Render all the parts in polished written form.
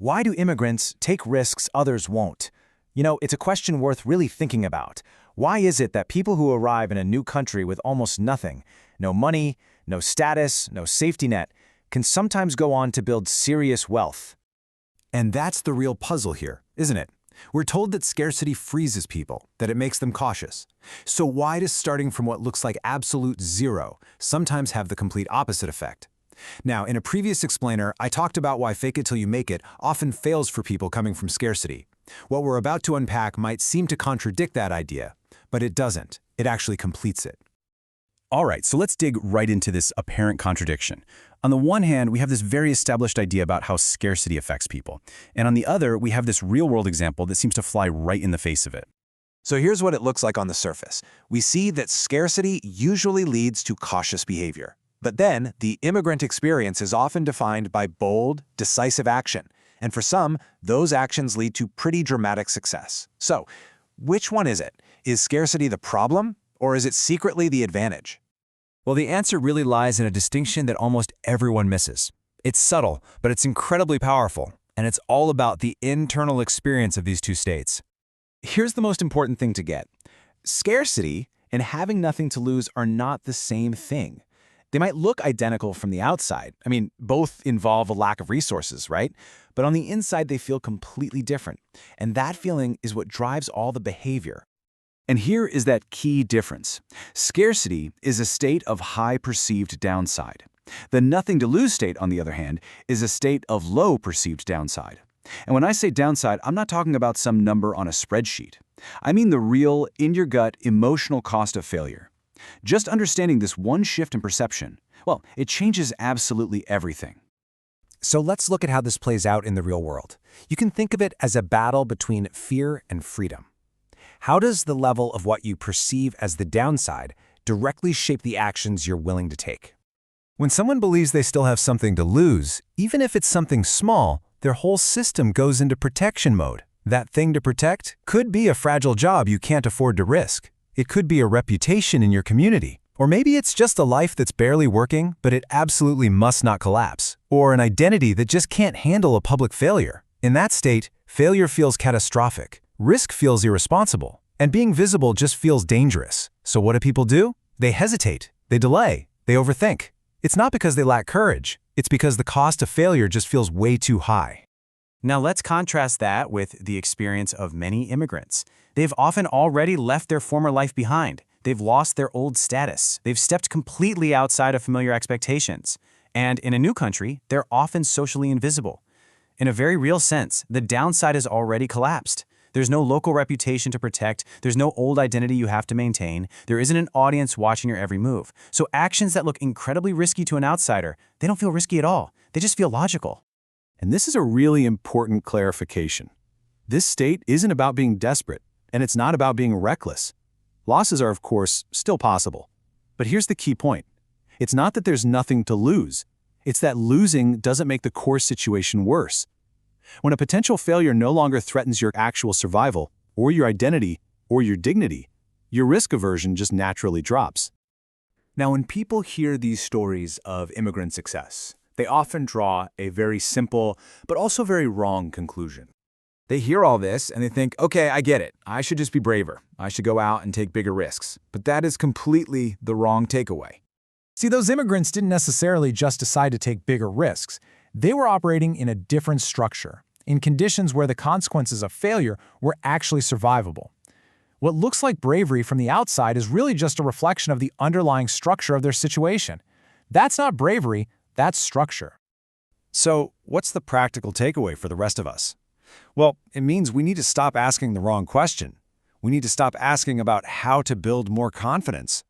Why do immigrants take risks others won't? It's a question worth really thinking about. Why is it that people who arrive in a new country with almost nothing, no money, no status, no safety net, can sometimes go on to build serious wealth? And that's the real puzzle here, isn't it? We're told that scarcity freezes people, that it makes them cautious. So why does starting from what looks like absolute zero sometimes have the complete opposite effect? Now, in a previous explainer, I talked about why fake it till you make it often fails for people coming from scarcity. What we're about to unpack might seem to contradict that idea, but it doesn't. It actually completes it. All right, so let's dig right into this apparent contradiction. On the one hand, we have this very established idea about how scarcity affects people. And on the other, we have this real-world example that seems to fly right in the face of it. So here's what it looks like on the surface. We see that scarcity usually leads to cautious behavior. But then, the immigrant experience is often defined by bold, decisive action. And for some, those actions lead to pretty dramatic success. So, which one is it? Is scarcity the problem, or is it secretly the advantage? Well, the answer really lies in a distinction that almost everyone misses. It's subtle, but it's incredibly powerful, and it's all about the internal experience of these two states. Here's the most important thing to get. Scarcity and having nothing to lose are not the same thing. They might look identical from the outside. Both involve a lack of resources, right? But on the inside, they feel completely different. And that feeling is what drives all the behavior. And here is that key difference. Scarcity is a state of high perceived downside. The nothing-to-lose state, on the other hand, is a state of low perceived downside. And when I say downside, I'm not talking about some number on a spreadsheet. I mean the real, in-your-gut, emotional cost of failure. Just understanding this one shift in perception, well, it changes absolutely everything. So let's look at how this plays out in the real world. You can think of it as a battle between fear and freedom. How does the level of what you perceive as the downside directly shape the actions you're willing to take? When someone believes they still have something to lose, even if it's something small, their whole system goes into protection mode. That thing to protect could be a fragile job you can't afford to risk. It could be a reputation in your community. Or maybe it's just a life that's barely working, but it absolutely must not collapse. Or an identity that just can't handle a public failure. In that state, failure feels catastrophic. Risk feels irresponsible. And being visible just feels dangerous. So what do people do? They hesitate. They delay. They overthink. It's not because they lack courage. It's because the cost of failure just feels way too high. Now let's contrast that with the experience of many immigrants. They've often already left their former life behind. They've lost their old status. They've stepped completely outside of familiar expectations. And in a new country, they're often socially invisible. In a very real sense, the downside has already collapsed. There's no local reputation to protect. There's no old identity you have to maintain. There isn't an audience watching your every move. So actions that look incredibly risky to an outsider, they don't feel risky at all. They just feel logical. And this is a really important clarification. This state isn't about being desperate, and it's not about being reckless. Losses are, of course, still possible. But here's the key point. It's not that there's nothing to lose. It's that losing doesn't make the core situation worse. When a potential failure no longer threatens your actual survival, or your identity, or your dignity, your risk aversion just naturally drops. Now, when people hear these stories of immigrant success, they often draw a very simple, but also very wrong conclusion. They hear all this and they think, okay, I get it. I should just be braver. I should go out and take bigger risks. But that is completely the wrong takeaway. See, those immigrants didn't necessarily just decide to take bigger risks. They were operating in a different structure, in conditions where the consequences of failure were actually survivable. What looks like bravery from the outside is really just a reflection of the underlying structure of their situation. That's not bravery, that's structure. So, what's the practical takeaway for the rest of us? Well, it means we need to stop asking the wrong question. We need to stop asking about how to build more confidence.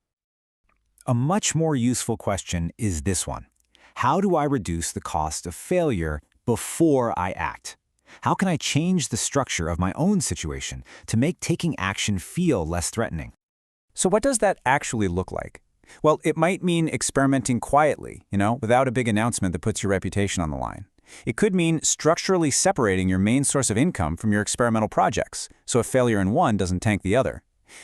A much more useful question is this one. How do I reduce the cost of failure before I act? How can I change the structure of my own situation to make taking action feel less threatening? So what does that actually look like? Well, it might mean experimenting quietly, without a big announcement that puts your reputation on the line. It could mean structurally separating your main source of income from your experimental projects, so a failure in one doesn't tank the other.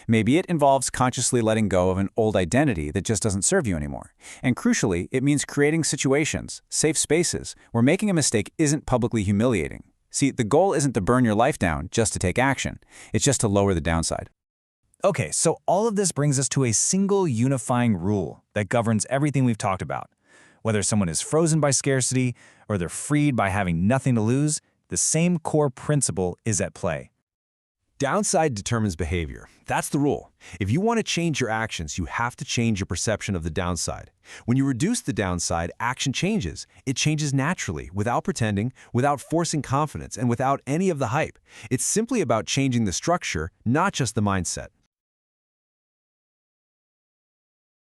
Maybe it involves consciously letting go of an old identity that just doesn't serve you anymore. And crucially, it means creating situations, safe spaces, where making a mistake isn't publicly humiliating. See, the goal isn't to burn your life down just to take action. It's just to lower the downside. Okay, so all of this brings us to a single unifying rule that governs everything we've talked about. Whether someone is frozen by scarcity or they're freed by having nothing to lose, the same core principle is at play. Downside determines behavior. That's the rule. If you want to change your actions, you have to change your perception of the downside. When you reduce the downside, action changes. It changes naturally, without pretending, without forcing confidence, and without any of the hype. It's simply about changing the structure, not just the mindset.